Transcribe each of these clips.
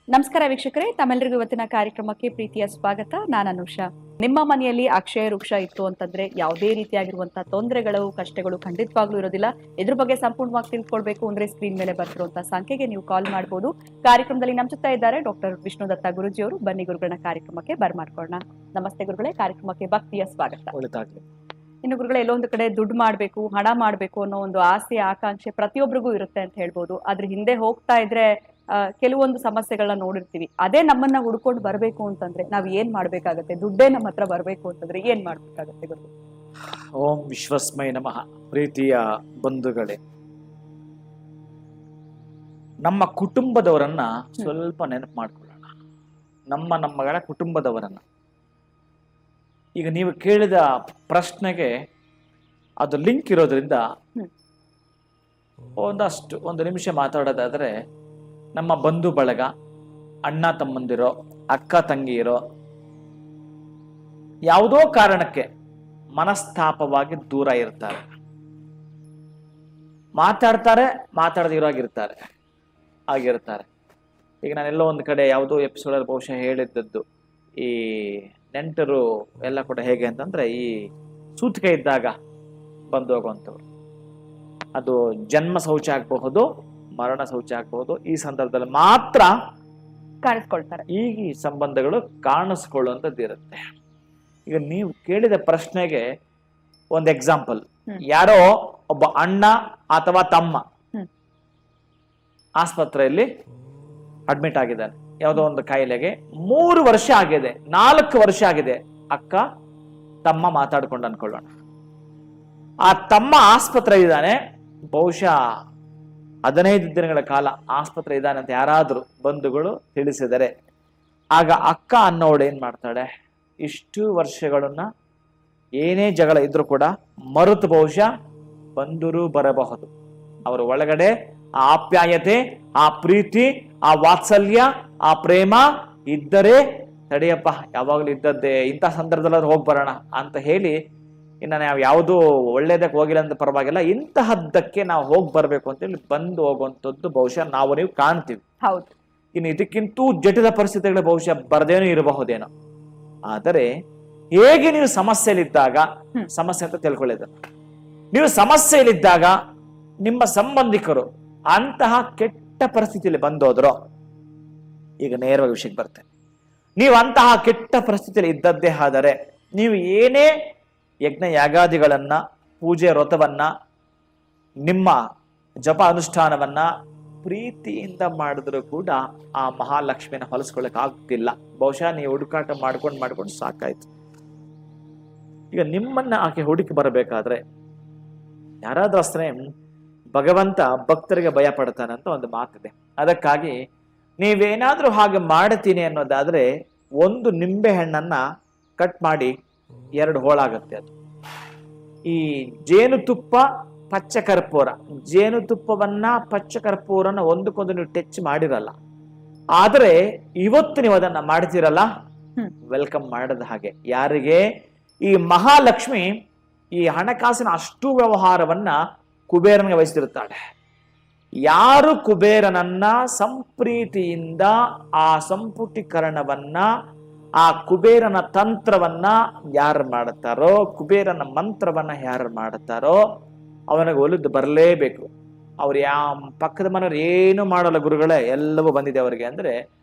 ನಮಸ್ಕಾರ ವೀಕ್ಷಕರೇ, ತಮ್ಮೆಲ್ಲರಿಗೂ ಇವತ್ತಿನ ಕಾರ್ಯಕ್ರಮಕ್ಕೆ ಪ್ರೀತಿಯ ಸ್ವಾಗತ. ನಾನು ಅನುಷಾ. ನಿಮ್ಮ ಮನೆಯಲ್ಲಿ ಅಕ್ಷಯ ವೃಕ್ಷ ಇತ್ತು ಅಂತಂದ್ರೆ ಯಾವುದೇ ರೀತಿಯಾಗಿರುವಂತಹ ತೊಂದರೆಗಳು, ಕಷ್ಟಗಳು ಖಂಡಿತವಾಗ್ಲೂ ಇರೋದಿಲ್ಲ. ಇದ್ರ ಬಗ್ಗೆ ಸಂಪೂರ್ಣವಾಗಿ ತಿಳ್ಕೊಳ್ಬೇಕು ಅಂದ್ರೆ ಸ್ಕ್ರೀನ್ ಮೇಲೆ ಬರ್ತಿರುವಂತಹ ಸಂಖ್ಯೆಗೆ ನೀವು ಕಾಲ್ ಮಾಡಬಹುದು. ಕಾರ್ಯಕ್ರಮದಲ್ಲಿ ನಮ್ಮ ಜೊತೆ ಇದ್ದಾರೆ ಡಾಕ್ಟರ್ ವಿಷ್ಣುದತ್ತ ಗುರುಜಿ ಅವರು. ಬನ್ನಿ ಗುರುಗಳನ್ನ ಕಾರ್ಯಕ್ರಮಕ್ಕೆ ಬರ್ಮಾಡ್ಕೊಳ್ಳೋಣ. ನಮಸ್ತೆ ಗುರುಗಳೇ, ಕಾರ್ಯಕ್ರಮಕ್ಕೆ ಭಕ್ತಿಯ ಸ್ವಾಗತ. ಇನ್ನು ಗುರುಗಳೇ, ಎಲ್ಲೊಂದು ಕಡೆ ದುಡ್ಡು ಮಾಡ್ಬೇಕು, ಹಣ ಮಾಡ್ಬೇಕು ಅನ್ನೋ ಒಂದು ಆಸೆ, ಆಕಾಂಕ್ಷೆ ಪ್ರತಿಯೊಬ್ಬರಿಗೂ ಇರುತ್ತೆ ಅಂತ ಹೇಳ್ಬೋದು. ಅದ್ರ ಹಿಂದೆ ಹೋಗ್ತಾ ಇದ್ರೆ ಕೆಲವೊಂದು ಸಮಸ್ಯೆಗಳನ್ನ ನೋಡಿರ್ತೀವಿ. ಅದೇ ನಮ್ಮನ್ನ ಹುಡ್ಕೊಂಡು ಬರ್ಬೇಕು ಅಂತಂದ್ರೆ ನಾವ್ ಏನ್ ಮಾಡ್ಬೇಕಾಗತ್ತೆ? ದುಡ್ಡೇ ನಮ್ಮ ಹತ್ರ ಬರ್ಬೇಕು ಅಂತಂದ್ರೆ ಏನ್ ಮಾಡ್ಬೇಕಾಗತ್ತೆ ಗುರು? ಓಂ ವಿಶ್ವಸ್ಮೈ ನಮಃ. ಪ್ರೀತಿಯ ಬಂಧುಗಳೇ, ನಮ್ಮ ಕುಟುಂಬದವರನ್ನ ಸ್ವಲ್ಪ ನೆನಪು ಮಾಡ್ಕೊಳ್ಳೋಣ. ನಮ್ಮಗಳ ಕುಟುಂಬದವರನ್ನ. ಈಗ ನೀವು ಕೇಳಿದ ಪ್ರಶ್ನೆಗೆ ಅದು ಲಿಂಕ್ ಇರೋದ್ರಿಂದ ಒಂದು ನಿಮಿಷ ಮಾತಾಡೋದಾದ್ರೆ, ನಮ್ಮ ಬಂಧು ಬಳಗ, ಅಣ್ಣ ತಮ್ಮಂದಿರೋ, ಅಕ್ಕ ತಂಗಿಯರೋ ಯಾವುದೋ ಕಾರಣಕ್ಕೆ ಮನಸ್ತಾಪವಾಗಿ ದೂರ ಇರ್ತಾರೆ. ಮಾತಾಡದಿರೋಗಿರ್ತಾರೆ. ಈಗ ನಾನೆಲ್ಲೋ ಒಂದು ಕಡೆ ಯಾವುದೋ ಎಪಿಸೋಡಲ್ಲಿ ಬಹುಶಃ ಹೇಳಿದ್ದದ್ದು, ಈ ನೆಂಟರು ಎಲ್ಲ ಕೂಡ ಹೇಗೆ ಅಂತಂದ್ರೆ, ಈ ಸೂತಿಗೆ ಇದ್ದಾಗ ಬಂದು ಹೋಗುವಂಥವ್ರು. ಅದು ಜನ್ಮ ಶೌಚ ಆಗಬಹುದು, ಮರಣ ಶೌಚ ಆಗಬಹುದು. ಈ ಸಂದರ್ಭದಲ್ಲಿ ಮಾತ್ರ ಕಾಣಿಸ್ಕೊಳ್ತಾರೆ. ಈ ಸಂಬಂಧಗಳು ಕಾಣಿಸ್ಕೊಳ್ಳುವಂಥದ್ದು ಇರುತ್ತೆ. ಈಗ ನೀವು ಕೇಳಿದ ಪ್ರಶ್ನೆಗೆ ಒಂದು ಎಕ್ಸಾಂಪಲ್. ಯಾರೋ ಒಬ್ಬ ಅಣ್ಣ ಅಥವಾ ತಮ್ಮ ಆಸ್ಪತ್ರೆಯಲ್ಲಿ ಅಡ್ಮಿಟ್ ಆಗಿದ್ದಾನೆ, ಯಾವುದೋ ಒಂದು ಕಾಯಿಲೆಗೆ. 3 ವರ್ಷ ಆಗಿದೆ, 4 ವರ್ಷ ಆಗಿದೆ. ಅಕ್ಕ ತಮ್ಮ ಮಾತಾಡ್ಕೊಂಡು ಅನ್ಕೊಳ್ಳೋಣ. ಆ ತಮ್ಮ ಆಸ್ಪತ್ರೆ ಇದ್ದಾನೆ, ಬಹುಶಃ 15 ದಿನಗಳ ಕಾಲ ಆಸ್ಪತ್ರೆ ಇದ್ದಾನೆ ಅಂತ ಯಾರಾದ್ರೂ ಬಂಧುಗಳು ತಿಳಿಸಿದರೆ, ಆಗ ಅಕ್ಕ ಅನ್ನೋಳು ಏನ್ ಮಾಡ್ತಾಳೆ? ಇಷ್ಟು ವರ್ಷಗಳನ್ನ ಏನೇ ಜಗಳ ಇದ್ರೂ ಕೂಡ ಮರುತು ಬಹುಶಃ ಬಂಧುರು ಬರಬಹುದು. ಅವರ ಒಳಗಡೆ ಆ ಆಪ್ಯಾಯತೆ, ಆ ಪ್ರೀತಿ, ಆ ವಾತ್ಸಲ್ಯ, ಆ ಪ್ರೇಮ ಇದ್ದರೆ, ತಡೆಯಪ್ಪ ಯಾವಾಗ್ಲೂ ಇದ್ದದ್ದೇ, ಇಂಥ ಸಂದರ್ಭದಲ್ಲಿ ಹೋಗಿ ಬರೋಣ ಅಂತ ಹೇಳಿ, ಇನ್ನು ನಾವು ಯಾವುದೂ ಒಳ್ಳೇದಕ್ಕೆ ಹೋಗಿಲ್ಲ ಅಂತ ಪರವಾಗಿಲ್ಲ, ಇಂತಹದ್ದಕ್ಕೆ ನಾವು ಹೋಗಿ ಬರ್ಬೇಕು ಅಂತೇಳಿ ಬಂದು ಹೋಗುವಂಥದ್ದು ಬಹುಶಃ ನಾವು ನೀವು ಕಾಣ್ತೀವಿ. ಹೌದು. ಇನ್ನು ಇದಕ್ಕಿಂತೂ ಜಟಿಲ ಪರಿಸ್ಥಿತಿಗಳು ಬಹುಶಃ ಬರದೇನೂ ಇರಬಹುದೇನೋ. ಆದರೆ ಹೇಗೆ ನೀವು ಸಮಸ್ಯೆಯಲ್ಲಿದ್ದಾಗ, ಸಮಸ್ಯೆ ಅಂತ ತಿಳ್ಕೊಳ್ಳಿದ, ನೀವು ಸಮಸ್ಯೆಯಲ್ಲಿದ್ದಾಗ ನಿಮ್ಮ ಸಂಬಂಧಿಕರು ಅಂತಹ ಕೆಟ್ಟ ಪರಿಸ್ಥಿತಿಯಲ್ಲಿ ಬಂದೋದ್ರು, ಈಗ ನೇರವಾಗಿ ವಿಷಯಕ್ಕೆ ಬರ್ತೇನೆ. ನೀವು ಅಂತಹ ಕೆಟ್ಟ ಪರಿಸ್ಥಿತಿಯಲ್ಲಿ ಇದ್ದದ್ದೇ ಆದರೆ, ನೀವು ಏನೇ ಯಜ್ಞ ಯಾಗಾದಿಗಳನ್ನ, ಪೂಜೆ ವ್ರತವನ್ನ, ನಿಮ್ಮ ಜಪ ಅನುಷ್ಠಾನವನ್ನ ಪ್ರೀತಿಯಿಂದ ಮಾಡಿದ್ರು ಕೂಡ ಆ ಮಹಾಲಕ್ಷ್ಮಿನ ಹೊಲಿಸ್ಕೊಳ್ಳಕ್ ಆಗ್ತಿಲ್ಲ. ಬಹುಶಃ ನೀವು ಹುಡುಕಾಟ ಮಾಡ್ಕೊಂಡು ಸಾಕಾಯ್ತು. ಈಗ ನಿಮ್ಮನ್ನ ಆಕೆ ಹುಡುಕಿ ಬರಬೇಕಾದ್ರೆ ಯಾರಾದ್ರೂ ಅಷ್ಟೇ, ಭಗವಂತ ಭಕ್ತರಿಗೆ ಭಯ ಪಡ್ತಾನೆ ಅಂತ ಒಂದು ಮಾತಿದೆ. ಅದಕ್ಕಾಗಿ ನೀವೇನಾದ್ರೂ ಹಾಗೆ ಮಾಡ್ತೀನಿ ಅನ್ನೋದಾದ್ರೆ, ಒಂದು ನಿಂಬೆ ಹಣ್ಣನ್ನ ಕಟ್ ಮಾಡಿ 2 ಹೋಳಾಗತ್ತೆ. ಅದು ಈ ಜೇನುತುಪ್ಪ, ಪಚ್ಚ ಕರ್ಪೂರ, ಜೇನುತುಪ್ಪವನ್ನ ಪಚ್ಚ ಕರ್ಪೂರನ ಒಂದಕ್ಕೊಂದು ನೀವು ಟಚ್ ಮಾಡಿರಲ್ಲ, ಆದ್ರೆ ಇವತ್ತು ನೀವು ಅದನ್ನ ಮಾಡ್ತಿರಲ್ಲ, ವೆಲ್ಕಮ್ ಮಾಡದ ಹಾಗೆ. ಯಾರಿಗೆ? ಈ ಮಹಾಲಕ್ಷ್ಮಿ ಈ ಹಣಕಾಸಿನ ಅಷ್ಟು ವ್ಯವಹಾರವನ್ನ ಕುಬೇರನಿಗೆ ವಹಿಸಿರುತ್ತಾಳೆ. ಯಾರು ಕುಬೇರನನ್ನ ಸಂಪ್ರೀತಿಯಿಂದ ಆ ಸಂಪುಟೀಕರಣವನ್ನ, ಆ ಕುಬೇರನ ತಂತ್ರವನ್ನ ಯಾರು ಮಾಡುತ್ತಾರೋ, ಕುಬೇರನ ಮಂತ್ರವನ್ನ ಯಾರು ಮಾಡುತ್ತಾರೋ, ಅವನಿಗೆ ಒಲಿದು ಬರಲೇಬೇಕು. ಅವ್ರು ಪಕ್ಕದ ಮನೆಯವ್ರು ಏನು ಮಾಡಲ್ಲ ಗುರುಗಳೇ, ಎಲ್ಲವೂ ಬಂದಿದೆ ಅವರಿಗೆ ಅಂದ್ರೆ,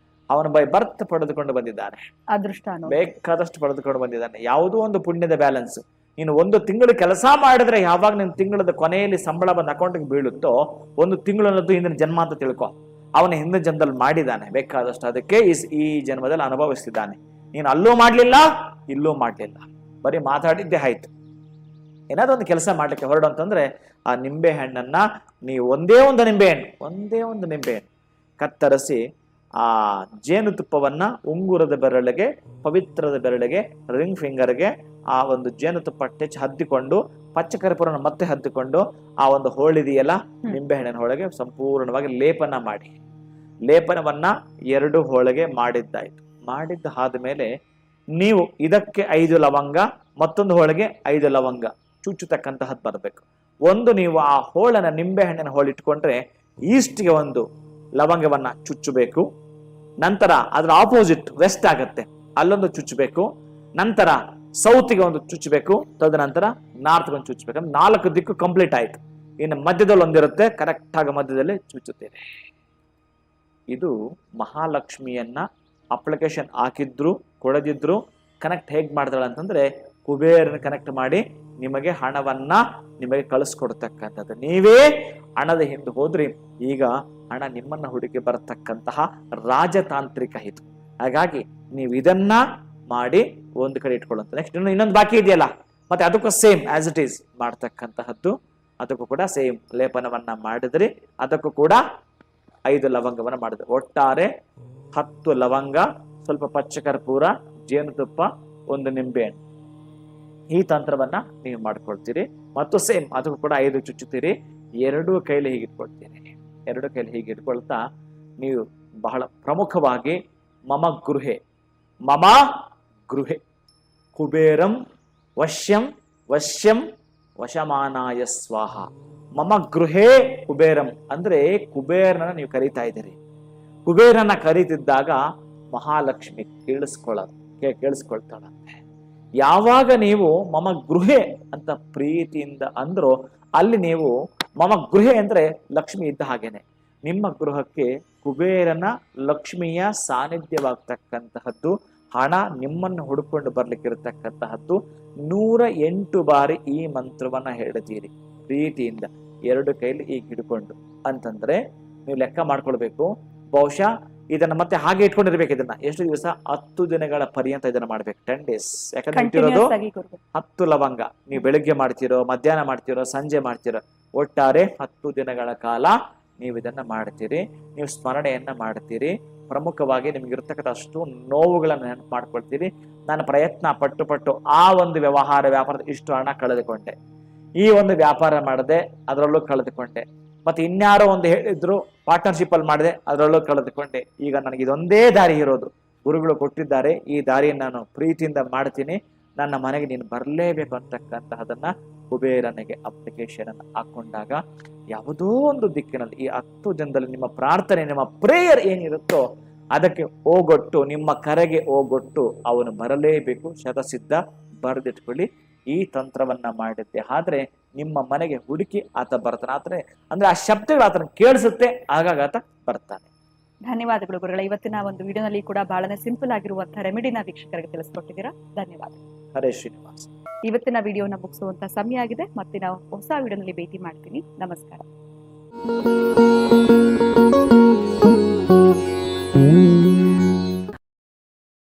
ಅವನ ಬೈ ಬರ್ತ್ ಪಡೆದುಕೊಂಡು ಬಂದಿದ್ದಾನೆ, ಅದೃಷ್ಟ ಬೇಕಾದಷ್ಟು ಪಡೆದುಕೊಂಡು ಬಂದಿದ್ದಾನೆ. ಯಾವುದೋ ಒಂದು ಪುಣ್ಯದ ಬ್ಯಾಲೆನ್ಸ್. ನೀನು 1 ತಿಂಗಳು ಕೆಲಸ ಮಾಡಿದ್ರೆ ಯಾವಾಗ ನಿನ್ನ ತಿಂಗಳದ ಕೊನೆಯಲ್ಲಿ ಸಂಬಳ ಬಂದು ಅಕೌಂಟ್ಗೆ ಬೀಳುತ್ತೋ, 1 ತಿಂಗಳು ಅನ್ನೋದು ಹಿಂದಿನ ಜನ್ಮ ಅಂತ ತಿಳ್ಕೊ. ಅವನ ಹಿಂದಿನ ಜನ್ಮದಲ್ಲಿ ಮಾಡಿದ್ದಾನೆ ಬೇಕಾದಷ್ಟು, ಅದಕ್ಕೆ ಈ ಜನ್ಮದಲ್ಲಿ ಅನುಭವಿಸ್ತಿದ್ದಾನೆ. ನೀನು ಅಲ್ಲೂ ಮಾಡ್ಲಿಲ್ಲ, ಇಲ್ಲೂ ಮಾಡ್ಲಿಲ್ಲ, ಬರೀ ಮಾತಾಡಿದ್ದೇ ಆಯ್ತು. ಏನಾದ್ರು ಒಂದು ಕೆಲಸ ಮಾಡ್ಲಿಕ್ಕೆ ಹೊರಡು ಅಂತಂದ್ರೆ, ಆ ನಿಂಬೆ ಹಣ್ಣನ್ನ ನೀವು ಒಂದೇ ಒಂದು ನಿಂಬೆ ಹಣ್ಣು ಕತ್ತರಿಸಿ, ಆ ಜೇನುತುಪ್ಪವನ್ನ ಉಂಗುರದ ಬೆರಳಿಗೆ, ಪವಿತ್ರದ ಬೆರಳಿಗೆ, ರಿಂಗ್ ಫಿಂಗರ್ಗೆ ಆ ಒಂದು ಜೇನುತುಪ್ಪ ಟಚ್ ಹದ್ದಿಕೊಂಡು, ಪಚ್ಚ ಕರ್ಪೂರನ ಮತ್ತೆ ಹದ್ದಿಕೊಂಡು, ಆ ಒಂದು ಹೋಳಿದೆಯಲ್ಲ ನಿಂಬೆ ಹಣ್ಣಿನ ಹೋಳಿಗೆ ಸಂಪೂರ್ಣವಾಗಿ ಲೇಪನ ಮಾಡಿ, ಲೇಪನವನ್ನ 2 ಹೋಳಿಗೆ ಮಾಡಿದ್ದಾಯ್ತು. ಮಾಡಿದ್ದ ಆದ್ಮೇಲೆ ನೀವು ಇದಕ್ಕೆ 5 ಲವಂಗ, ಮತ್ತೊಂದು ಹೋಳಿಗೆ 5 ಲವಂಗ ಚುಚ್ಚತಕ್ಕಂತಹದ್ದು ಬರಬೇಕು. ಒಂದು ನೀವು ಆ ಹೋಳನ್ನ ನಿಂಬೆ ಹಣ್ಣಿನ ಹೋಳು ಇಟ್ಕೊಂಡ್ರೆ ಈಸ್ಟ್ಗೆ ಒಂದು ಲವಂಗವನ್ನ ಚುಚ್ಚಬೇಕು. ನಂತರ ಅದರ ಆಪೋಸಿಟ್ ವೆಸ್ಟ್ ಆಗತ್ತೆ, ಅಲ್ಲೊಂದು ಚುಚ್ಚಬೇಕು. ನಂತರ ಸೌತ್ಗೆ ಒಂದು ಚುಚ್ಚಬೇಕು, ತದನಂತರ ನಾರ್ತ್ಗೆ ಒಂದು ಚುಚ್ಚಬೇಕು. 4 ದಿಕ್ಕು ಕಂಪ್ಲೀಟ್ ಆಯ್ತು. ಇನ್ನು ಮಧ್ಯದಲ್ಲಿ ಒಂದಿರುತ್ತೆ, ಕರೆಕ್ಟ್ ಆಗಿ ಮಧ್ಯದಲ್ಲಿ ಚುಚ್ಚುತ್ತೇನೆ. ಇದು ಮಹಾಲಕ್ಷ್ಮಿಯನ್ನ ಅಪ್ಲಿಕೇಶನ್ ಹಾಕಿದ್ರು ಕೊಡದಿದ್ರು ಕನೆಕ್ಟ್ ಹೇಗ್ ಮಾಡ್ತಾಳೆ ಅಂತಂದ್ರೆ, ಕುಬೇರನ ಕನೆಕ್ಟ್ ಮಾಡಿ ನಿಮಗೆ ಹಣವನ್ನ ನಿಮಗೆ ಕಳಿಸ್ಕೊಡ್ತಕ್ಕಂಥದ್ದು. ನೀವೇ ಹಣದ ಹಿಂದೆ ಹೋದ್ರಿ, ಈಗ ಹಣ ನಿಮ್ಮನ್ನ ಹುಡುಕಿ ಬರತಕ್ಕಂತಹ ರಾಜತಾಂತ್ರಿಕ ಇದು. ಹಾಗಾಗಿ ನೀವು ಇದನ್ನ ಮಾಡಿ ಒಂದು ಕಡೆ ಇಟ್ಕೊಳ್ಳುವಂತ. ನೆಕ್ಸ್ಟ್ ಇನ್ನೊಂದು ಬಾಕಿ ಇದೆಯಲ್ಲ, ಮತ್ತೆ ಅದಕ್ಕೂ ಸೇಮ್ ಆಸ್ ಇಟ್ ಈಸ್ ಮಾಡ್ತಕ್ಕಂತಹದ್ದು. ಅದಕ್ಕೂ ಕೂಡ ಸೇಮ್ ಲೇಪನವನ್ನ ಮಾಡಿದ್ರಿ, ಅದಕ್ಕೂ ಕೂಡ 5 ಲವಂಗವನ್ನ ಮಾಡಿದ್ರಿ. ಒಟ್ಟಾರೆ 10 ಲವಂಗ, ಸ್ವಲ್ಪ ಪಚ್ಚಕರ್ಪೂರ, ಜೇನುತುಪ್ಪ, 1 ನಿಂಬೆಹಣ್ಣು. ಈ ತಂತ್ರವನ್ನ ನೀವು ಮಾಡ್ಕೊಳ್ತೀರಿ. ಮತ್ತು ಸೇಮ್ ಅದಕ್ಕೂ ಕೂಡ 5 ಚುಚ್ಚುತ್ತೀರಿ. 2 ಕೈಲಿ ಹೀಗೆ ಇಟ್ಕೊಳ್ತೀರಿ. 2 ಕೈಲಿ ಹೀಗೆ ಇಟ್ಕೊಳ್ತಾ ನೀವು ಬಹಳ ಪ್ರಮುಖವಾಗಿ ಮಮ ಗೃಹೆ ಕುಬೇರಂ ವಶ್ಯಂ ವಶ್ಯಂ ವಶಮಾನಾಯ ಸ್ವಾಹ. ಮಮ ಗೃಹೇ ಕುಬೇರಂ ಅಂದ್ರೆ ಕುಬೇರನ ನೀವು ಕರೀತಾ ಇದ್ದೀರಿ. ಕುಬೇರನ ಕರೀತಿದ್ದಾಗ ಮಹಾಲಕ್ಷ್ಮಿ ಕೇಳಿಸ್ಕೊಳ್ತಾಳಂತೆ. ಯಾವಾಗ ನೀವು ಮಮ ಗೃಹೆ ಅಂತ ಪ್ರೀತಿಯಿಂದ ಅಂದ್ರೋ ಅಲ್ಲಿ ನೀವು ಮಮ ಗೃಹೆ ಅಂದ್ರೆ ಲಕ್ಷ್ಮಿ ಇದ್ದ ಹಾಗೇನೆ. ನಿಮ್ಮ ಗೃಹಕ್ಕೆ ಕುಬೇರನ ಲಕ್ಷ್ಮಿಯ ಸಾನ್ನಿಧ್ಯವಾಗ್ತಕ್ಕಂತಹದ್ದು, ಹಣ ನಿಮ್ಮನ್ನು ಹುಡುಕೊಂಡು ಬರ್ಲಿಕ್ಕಿರತಕ್ಕಂತಹದ್ದು. 108 ಬಾರಿ ಈ ಮಂತ್ರವನ್ನ ಹೇಳ್ತೀರಿ ಪ್ರೀತಿಯಿಂದ 2 ಕೈಲಿ ಈಗ ಹಿಡ್ಕೊಂಡು. ಅಂತಂದ್ರೆ ನೀವು ಲೆಕ್ಕ ಮಾಡ್ಕೊಳ್ಬೇಕು, ಬಹುಶಃ ಇದನ್ನ ಮತ್ತೆ ಹಾಗೆ ಇಟ್ಕೊಂಡಿರ್ಬೇಕು. ಇದನ್ನ ಎಷ್ಟು ದಿವಸ? 10 ದಿನಗಳ ಪರ್ಯಂತ ಇದನ್ನ ಮಾಡ್ಬೇಕು, 10 days. ಯಾಕಂದ್ರೆ ಇಟ್ಟಿರೋದು 10 ಲವಂಗ. ನೀವು ಬೆಳಿಗ್ಗೆ ಮಾಡ್ತಿರೋ, ಮಧ್ಯಾಹ್ನ ಮಾಡ್ತಿರೋ, ಸಂಜೆ ಮಾಡ್ತಿರೋ, ಒಟ್ಟಾರೆ 10 ದಿನಗಳ ಕಾಲ ನೀವು ಇದನ್ನ ಮಾಡ್ತೀರಿ. ನೀವು ಸ್ಮರಣೆಯನ್ನ ಮಾಡ್ತೀರಿ. ಪ್ರಮುಖವಾಗಿ ನಿಮ್ಗೆ ಇರ್ತಕ್ಕಂಥ ಅಷ್ಟು ನೋವುಗಳನ್ನ ನೆನಪು ಮಾಡ್ಕೊಳ್ತೀರಿ. ನಾನು ಪ್ರಯತ್ನ ಪಟ್ಟು ಆ ಒಂದು ವ್ಯಾಪಾರದ ಇಷ್ಟು ಹಣ ಕಳೆದುಕೊಂಡೆ, ಈ ಒಂದು ವ್ಯಾಪಾರ ಮಾಡದೆ ಅದರಲ್ಲೂ ಕಳೆದುಕೊಂಡೆ, ಮತ್ತೆ ಇನ್ಯಾರೋ ಒಂದು ಹೇಳಿದ್ರು ಪಾರ್ಟ್ನರ್ಶಿಪ್ ಅಲ್ಲಿ ಮಾಡಿದೆ ಅದರಲ್ಲೂ ಕಳೆದುಕೊಂಡೆ. ಈಗ ನನಗೆ ಇದೊಂದೇ ದಾರಿ ಇರೋದು, ಗುರುಗಳು ಕೊಟ್ಟಿದ್ದಾರೆ, ಈ ದಾರಿಯನ್ನು ನಾನು ಪ್ರೀತಿಯಿಂದ ಮಾಡ್ತೀನಿ, ನನ್ನ ಮನೆಗೆ ನೀನು ಬರಲೇಬೇಕು ಅಂತಕ್ಕಂತಹದನ್ನ ಕುಬೇರನಿಗೆ ಅಪ್ಲಿಕೇಶನ್ ಅನ್ನು ಹಾಕೊಂಡಾಗ ಯಾವುದೋ ಒಂದು ದಿಕ್ಕಿನಲ್ಲಿ ಈ 10 ಜನದಲ್ಲಿ ನಿಮ್ಮ ಪ್ರಾರ್ಥನೆ, ನಿಮ್ಮ ಪ್ರೇಯರ್ ಏನಿರುತ್ತೋ ಅದಕ್ಕೆ ಹೋಗೊಟ್ಟು, ನಿಮ್ಮ ಕರೆಗೆ ಹೋಗೊಟ್ಟು ಅವನು ಬರಲೇಬೇಕು. ಶತಸಿದ್ಧ ಬರೆದಿಟ್ಕೊಳ್ಳಿ. ಈ ತಂತ್ರವನ್ನ ಮಾಡಿದ್ದೆ ಆದ್ರೆ ನಿಮ್ಮ ಮನೆಗೆ ಹುಡುಕಿ ಆತ ಬರ್ತಾನೆ. ಆತನೇ ಅಂದ್ರೆ ಆ ಶಬ್ದಗಳು ಆತನ ಕೇಳಿಸುತ್ತೆ, ಆಗಾಗ ಆತ ಬರ್ತಾನೆ. ಧನ್ಯವಾದಗಳು ಗುರುಗಳ. ಇವತ್ತಿನ ಒಂದು ವಿಡಿಯೋನಲ್ಲಿ ಕೂಡ ಬಹಳನೇ ಸಿಂಪಲ್ ಆಗಿರುವಂತಹ ರೆಮಿಡಿನ ವೀಕ್ಷಕರಿಗೆ ತಿಳಿಸ್ಕೊಟ್ಟಿದ್ದೀರಾ. ಧನ್ಯವಾದ. ಹರೇ ಶ್ರೀನಿವಾಸ. ಇವತ್ತಿನ ವಿಡಿಯೋನ ಮುಗಿಸುವಂತ ಸಮಯ ಆಗಿದೆ. ಮತ್ತೆ ನಾವು ಹೊಸ ವಿಡಿಯೋನಲ್ಲಿ ಭೇಟಿ ಮಾಡ್ತೀನಿ. ನಮಸ್ಕಾರ.